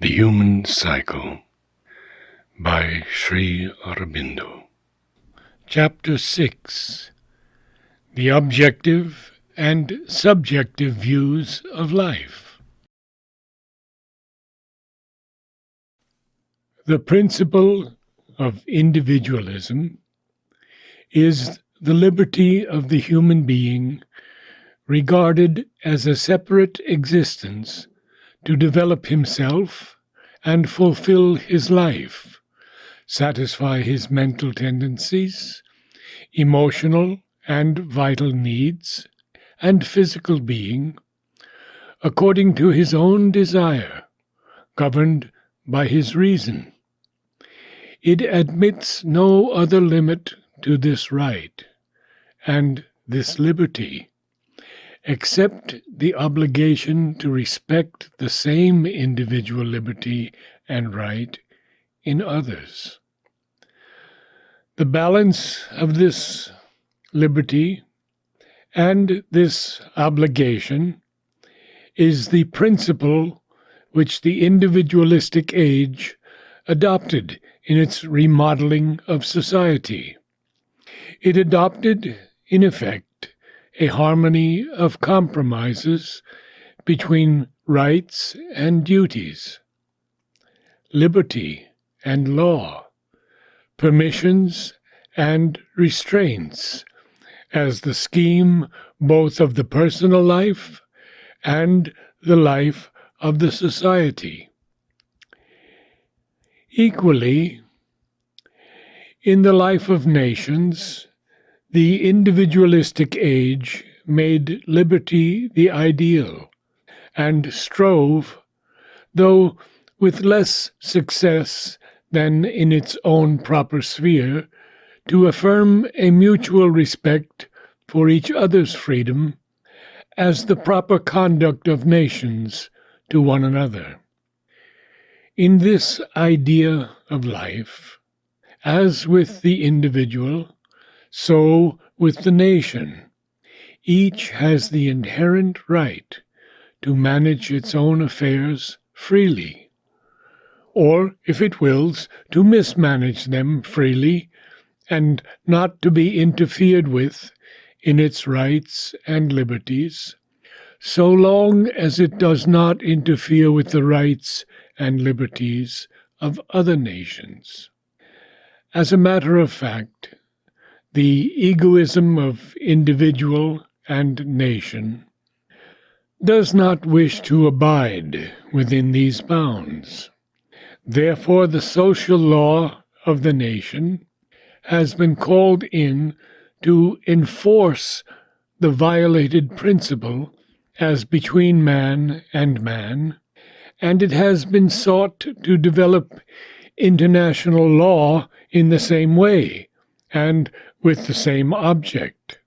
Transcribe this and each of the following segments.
The Human Cycle by Sri Aurobindo. Chapter 6. The Objective and Subjective Views of Life. The principle of individualism is the liberty of the human being regarded as a separate existence to develop himself and fulfill his life, satisfy his mental tendencies, emotional and vital needs, and physical being, according to his own desire, governed by his reason. It admits no other limit to this right and this liberty, except the obligation to respect the same individual liberty and right in others. The balance of this liberty and this obligation is the principle which the individualistic age adopted in its remodeling of society. It adopted, in effect, a harmony of compromises between rights and duties, liberty and law, permissions and restraints, as the scheme both of the personal life and the life of the society. Equally, in the life of nations, the individualistic age made liberty the ideal, and strove, though with less success than in its own proper sphere, to affirm a mutual respect for each other's freedom as the proper conduct of nations to one another. In this idea of life, as with the individual, so with the nation, each has the inherent right to manage its own affairs freely, or, if it wills, to mismanage them freely, and not to be interfered with in its rights and liberties, so long as it does not interfere with the rights and liberties of other nations. As a matter of fact, the egoism of individual and nation does not wish to abide within these bounds. Therefore, the social law of the nation has been called in to enforce the violated principle as between man and man, and it has been sought to develop international law in the same way and with the same object.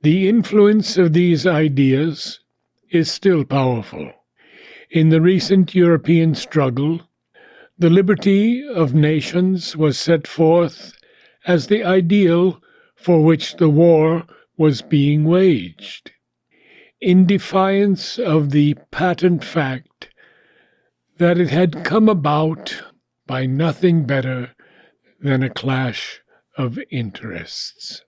The influence of these ideas is still powerful. In the recent European struggle, the liberty of nations was set forth as the ideal for which the war was being waged, in defiance of the patent fact that it had come about by nothing better than a clash of interests.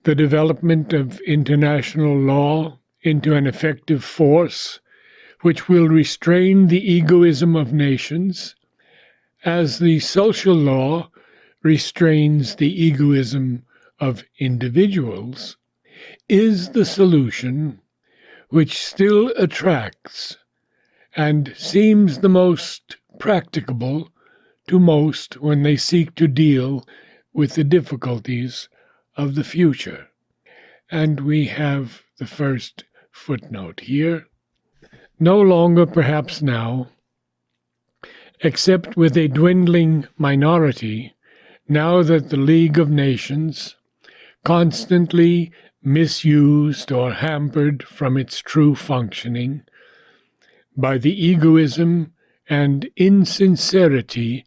The development of international law into an effective force which will restrain the egoism of nations, as the social law restrains the egoism of individuals, is the solution which still attracts and seems the most practicable to most when they seek to deal with the difficulties of the future. And we have the first footnote here. No longer, perhaps now, except with a dwindling minority, now that the League of Nations, constantly misused or hampered from its true functioning by the egoism and insincerity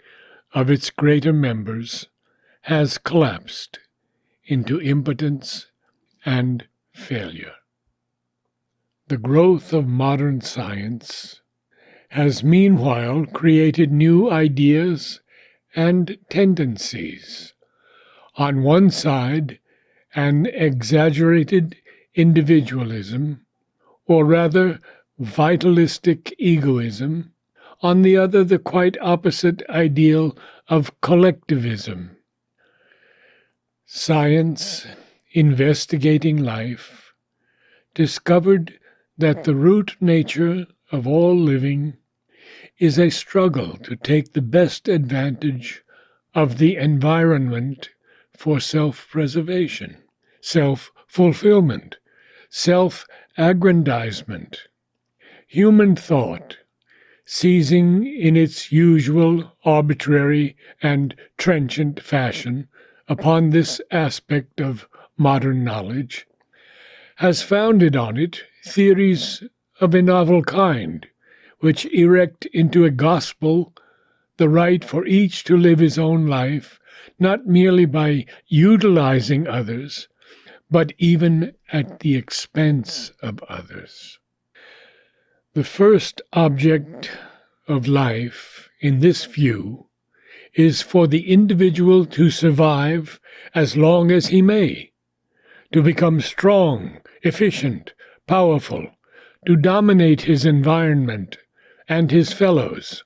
of its greater members, has collapsed into impotence and failure. The growth of modern science has meanwhile created new ideas and tendencies. On one side, an exaggerated individualism, or rather vitalistic egoism; on the other, the quite opposite ideal of collectivism. Science, investigating life, discovered that the root nature of all living is a struggle to take the best advantage of the environment for self-preservation, self-fulfillment, self-aggrandizement. Human thought, seizing in its usual arbitrary and trenchant fashion upon this aspect of modern knowledge, has founded on it theories of a novel kind, which erect into a gospel the right for each to live his own life, not merely by utilizing others, but even at the expense of others. The first object of life, in this view, is for the individual to survive as long as he may, to become strong, efficient, powerful, to dominate his environment and his fellows,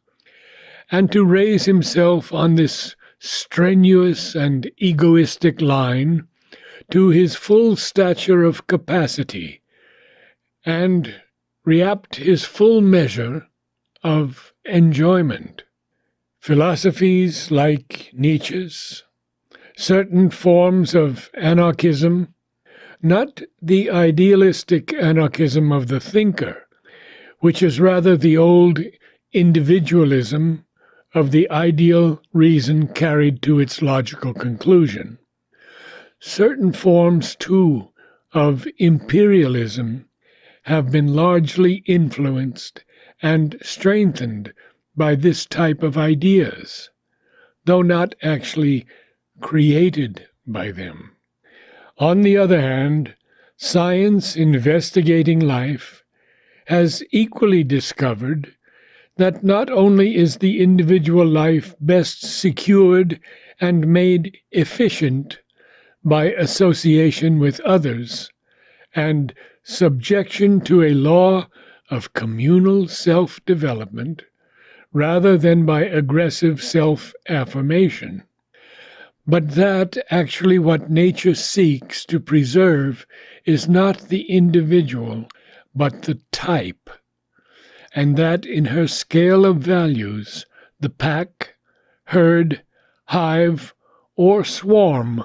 and to raise himself on this strenuous and egoistic line to his full stature of capacity, and reap his full measure of enjoyment. Philosophies like Nietzsche's, certain forms of anarchism, not the idealistic anarchism of the thinker, which is rather the old individualism of the ideal reason carried to its logical conclusion. Certain forms, too, of imperialism have been largely influenced and strengthened by this type of ideas, though not actually created by them. On the other hand, science investigating life has equally discovered that not only is the individual life best secured and made efficient by association with others and subjection to a law of communal self-development rather than by aggressive self-affirmation, but that actually what nature seeks to preserve is not the individual, but the type, and that in her scale of values, the pack, herd, hive, or swarm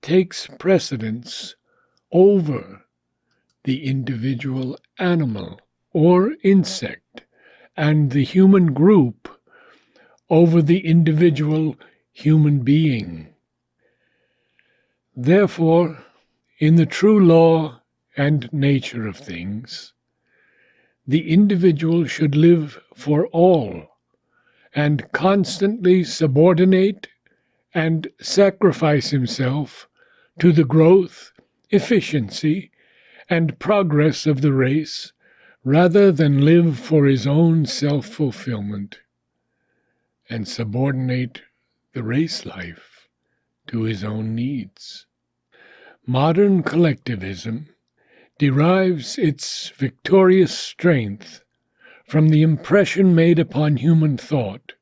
takes precedence over the individual animal or insect, and the human group over the individual human being. Therefore, in the true law and nature of things, the individual should live for all, and constantly subordinate and sacrifice himself to the growth, efficiency, and progress of the race, rather than live for his own self-fulfillment and subordinate the race life to his own needs. Modern collectivism derives its victorious strength from the impression made upon human thought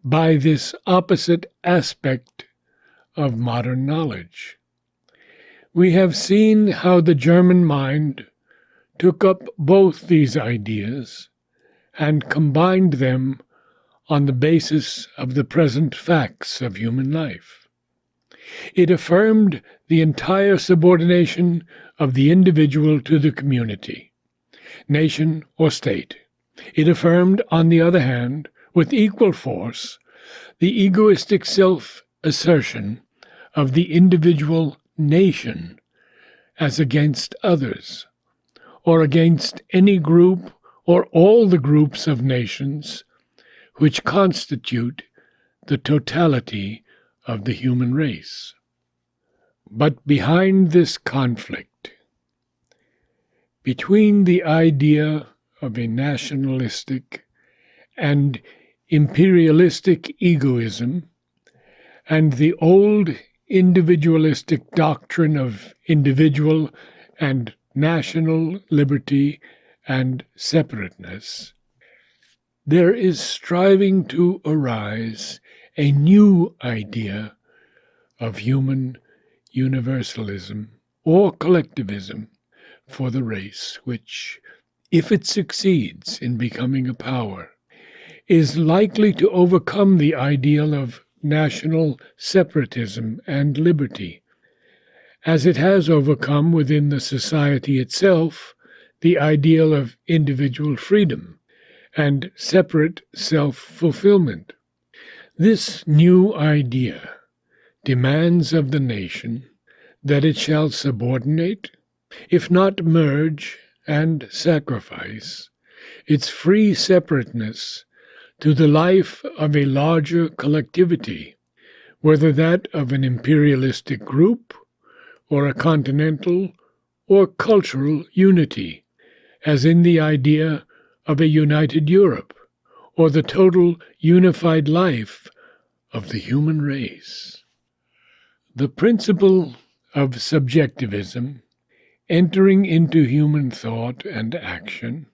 by this opposite aspect of modern knowledge. We have seen how the German mind took up both these ideas and combined them on the basis of the present facts of human life. It affirmed the entire subordination of the individual to the community, nation or state. It affirmed, on the other hand, with equal force, the egoistic self-assertion of the individual nation as against others, or against any group or all the groups of nations which constitute the totality of the human race. But behind this conflict, between the idea of a nationalistic and imperialistic egoism, and the old individualistic doctrine of individual and national liberty and separateness, there is striving to arise a new idea of human universalism or collectivism for the race, which, if it succeeds in becoming a power, is likely to overcome the ideal of national separatism and liberty, as it has overcome within the society itself the ideal of individual freedom and separate self-fulfillment. This new idea demands of the nation that it shall subordinate, if not merge and sacrifice, its free separateness to the life of a larger collectivity, whether that of an imperialistic group or a continental or cultural unity, as in the idea of a united Europe, or the total unified life of the human race. The principle of subjectivism entering into human thought and action,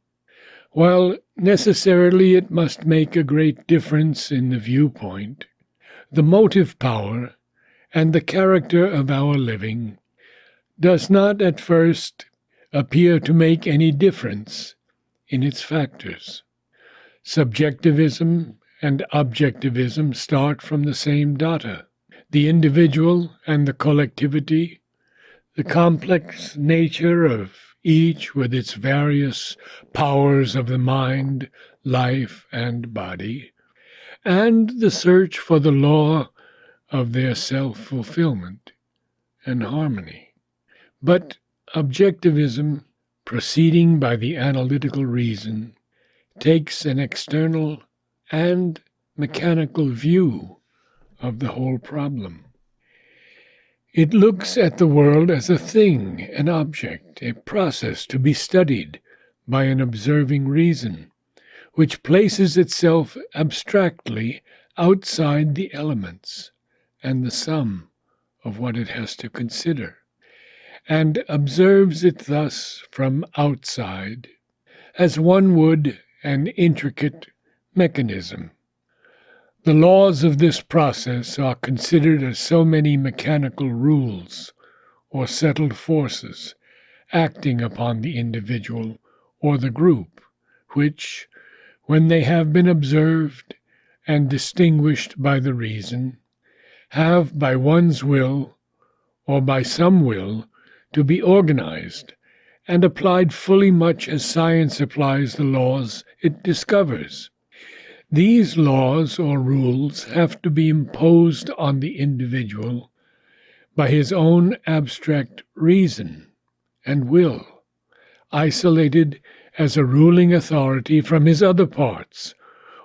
while necessarily it must make a great difference in the viewpoint, the motive power, and the character of our living, does not at first appear to make any difference in its factors. Subjectivism and objectivism start from the same data. The individual and the collectivity, the complex nature of each with its various powers of the mind, life, and body, and the search for the law of their self-fulfillment and harmony. But objectivism, proceeding by the analytical reason, takes an external and mechanical view of the whole problem. It looks at the world as a thing, an object, a process to be studied by an observing reason, which places itself abstractly outside the elements and the sum of what it has to consider, and observes it thus from outside, as one would an intricate mechanism. The laws of this process are considered as so many mechanical rules or settled forces acting upon the individual or the group, which, when they have been observed and distinguished by the reason, have by one's will or by some will to be organized and applied fully much as science applies the laws it discovers. These laws or rules have to be imposed on the individual by his own abstract reason and will, isolated as a ruling authority from his other parts,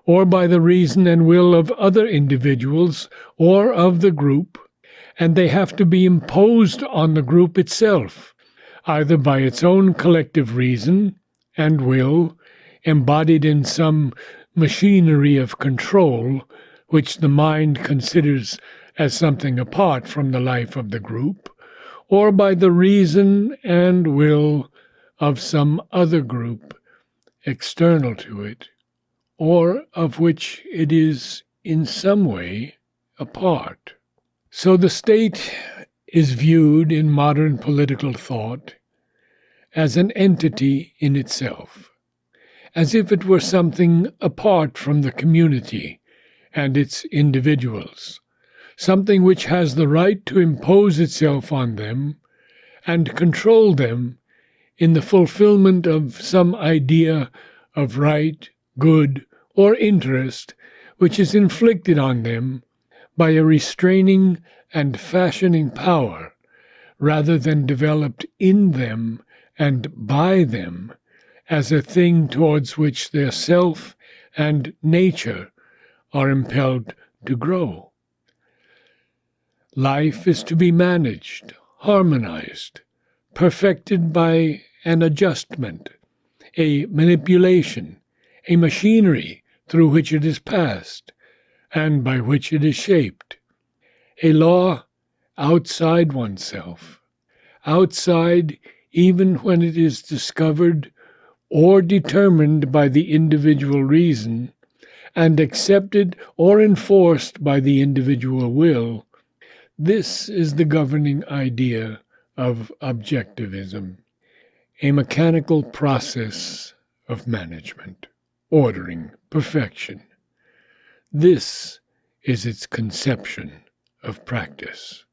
or by the reason and will of other individuals or of the group, and they have to be imposed on the group itself, either by its own collective reason and will, embodied in some machinery of control, which the mind considers as something apart from the life of the group, or by the reason and will of some other group external to it, or of which it is in some way a part. So the state is viewed in modern political thought as an entity in itself, as if it were something apart from the community and its individuals, something which has the right to impose itself on them and control them in the fulfillment of some idea of right, good, or interest which is inflicted on them by a restraining and fashioning power, rather than developed in them and by them as a thing towards which their self and nature are impelled to grow. Life is to be managed, harmonized, perfected by an adjustment, a manipulation, a machinery through which it is passed and by which it is shaped. A law outside oneself, outside even when it is discovered or determined by the individual reason, and accepted or enforced by the individual will. This is the governing idea of objectivism, a mechanical process of management, ordering, perfection. This is its conception of practice.